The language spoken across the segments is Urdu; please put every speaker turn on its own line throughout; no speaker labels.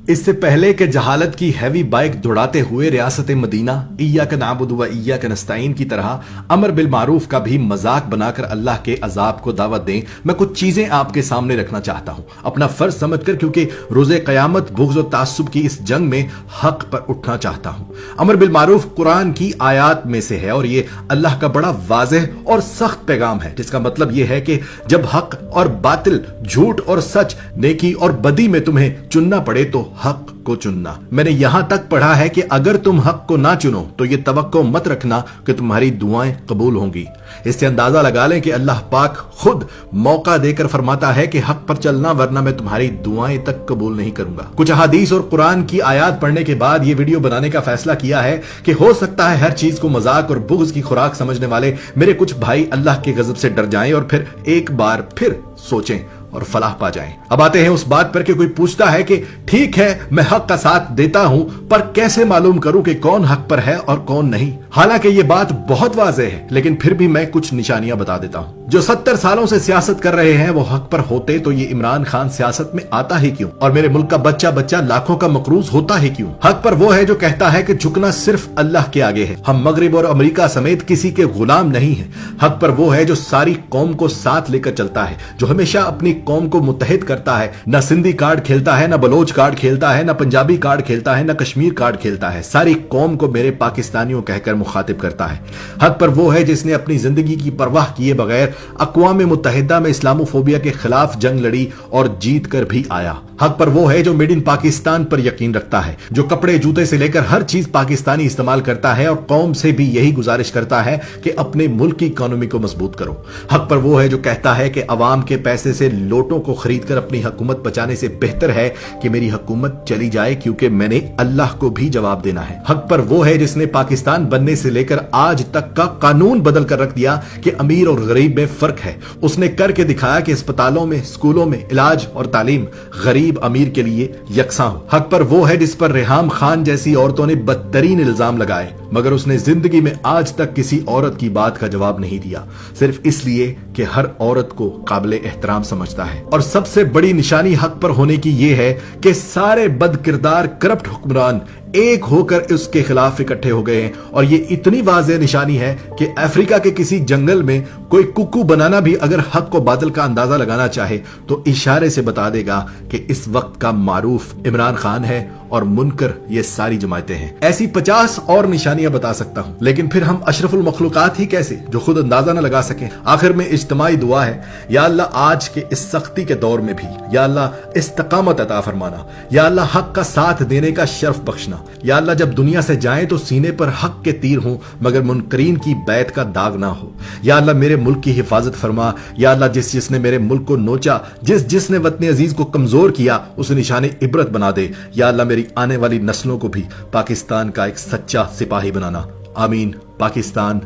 اس سے پہلے کہ جہالت کی ہیوی بائک دوڑاتے ہوئے ریاست مدینہ ایاک نعبد و ایاک نستعین کی طرح امر بالمعروف کا بھی مذاق بنا کر اللہ کے عذاب کو دعوت دیں، میں کچھ چیزیں آپ کے سامنے رکھنا چاہتا ہوں اپنا فرض سمجھ کر، کیونکہ روز قیامت بغض و تعصب کی اس جنگ میں حق پر اٹھنا چاہتا ہوں۔ امر بالمعروف قرآن کی آیات میں سے ہے اور یہ اللہ کا بڑا واضح اور سخت پیغام ہے، جس کا مطلب یہ ہے کہ جب حق اور باطل، جھوٹ اور سچ، نیکی اور بدی میں تمہیں چننا پڑے تو حق کو چننا۔ میں نے یہاں تک پڑھا ہے کہ اگر تم حق کو نہ چنو تو یہ توقع مت رکھنا کہ تمہاری دعائیں قبول ہوں گی۔ اس سے اندازہ لگا لیں کہ اللہ پاک خود موقع دے کر فرماتا ہے کہ حق پر چلنا، ورنہ میں تمہاری دعائیں تک قبول نہیں کروں گا۔ کچھ احادیث اور قرآن کی آیات پڑھنے کے بعد یہ ویڈیو بنانے کا فیصلہ کیا ہے کہ ہو سکتا ہے ہر چیز کو مذاق اور بغض کی خوراک سمجھنے والے میرے کچھ بھائی اللہ کے غضب سے ڈر جائیں اور پھر ایک بار پھر سوچیں اور فلاح پا جائیں۔ اب آتے ہیں اس بات پر کہ کوئی پوچھتا ہے کہ ٹھیک ہے میں حق کا ساتھ دیتا ہوں، پر کیسے معلوم کروں کہ کون حق پر ہے اور کون نہیں؟ حالانکہ یہ بات بہت واضح ہے، لیکن پھر بھی میں کچھ نشانیاں بتا دیتا ہوں۔ جو 70 سالوں سے سیاست کر رہے ہیں وہ حق پر ہوتے تو یہ عمران خان سیاست میں آتا ہی کیوں؟ اور میرے ملک کا بچہ بچہ لاکھوں کا مقروض ہوتا ہی کیوں؟ حق پر وہ ہے جو کہتا ہے کہ جھکنا صرف اللہ کے آگے ہے، ہم مغرب اور امریکہ سمیت کسی کے غلام نہیں ہیں۔ حق پر وہ ہے جو ساری قوم کو ساتھ لے کر چلتا ہے، جو ہمیشہ اپنی قوم کو متحد کرتا ہے، نہ سندھی کارڈ کھیلتا ہے، نہ بلوچ کارڈ کھیلتا ہے، نہ پنجابی کارڈ کھیلتا ہے، نہ کشمیر کارڈ کھیلتا ہے، ساری قوم کو میرے پاکستانیوں کہہ کر مخاطب کرتا ہے۔ حق پر وہ ہے جس نے اپنی زندگی کی پرواہ کیے بغیر اقوام متحدہ میں اسلاموفوبیا کے خلاف جنگ لڑی اور جیت کر بھی آیا۔ حق پر وہ ہے جو میڈ ان پاکستان پر یقین رکھتا ہے، جو کپڑے جوتے سے لے کر ہر چیز پاکستانی استعمال کرتا ہے اور قوم سے بھی یہی گزارش کرتا ہے کہ اپنے ملک کی اکانومی کو مضبوط کرو۔ حق پر وہ ہے جو کہتا ہے کہ عوام کے پیسے سے لوٹوں کو خرید کر اپنی حکومت بچانے سے بہتر ہے کہ میری حکومت چلی جائے، کیونکہ میں نے اللہ کو بھی جواب دینا ہے۔ حق پر وہ ہے جس نے پاکستان بننے سے لے کر آج تک کا قانون بدل کر رکھ دیا کہ امیر اور غریب میں فرق ہے۔ اس نے کر کے دکھایا کہ اسپتالوں میں، اسکولوں میں علاج اور تعلیم غریب امیر کے لیے یکساں ہو۔ حق پر وہ ہے جس پر ریحام خان جیسی عورتوں نے بدترین الزام لگائے، مگر اس نے زندگی میں آج تک کسی عورت کی بات کا جواب نہیں دیا، صرف اس لیے کہ ہر عورت کو قابل احترام سمجھتا ہے۔ اور سب سے بڑی نشانی حق پر ہونے کی یہ ہے کہ سارے بد کردار کرپٹ حکمران ایک ہو کر اس کے خلاف اکٹھے ہو گئے ہیں، اور یہ اتنی واضح نشانی ہے کہ افریقہ کے کسی جنگل میں کوئی ککو بنانا بھی اگر حق و باطل کا اندازہ لگانا چاہے تو اشارے سے بتا دے گا کہ اس وقت کا معروف عمران خان ہے اور منکر یہ ساری جماعتیں ہیں۔ ایسی 50 اور نشانیاں بتا سکتا ہوں، لیکن پھر ہم اشرف المخلوقات ہی کیسے جو خود اندازہ نہ لگا سکیں؟ آخر میں اجتماعی دعا ہے، یا اللہ آج کے اس سختی کے دور میں بھی یا اللہ استقامت عطا فرمانا، یا اللہ حق کا ساتھ دینے کا شرف بخشنا، یا اللہ جب دنیا سے جائیں تو سینے پر حق کے تیر ہوں مگر منکرین کی بیعت کا داغ نہ ہو۔ یا اللہ میرے ملک کی حفاظت فرما، یا اللہ جس نے میرے ملک کو نوچا، جس نے وطن عزیز کو کمزور کیا اسے نشان عبرت بنا دے۔ یا اللہ میری آنے والی نسلوں کو بھی پاکستان کا ایک سچا سپاہی بنانا۔ آمین۔ پاکستان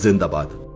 زندہ باد۔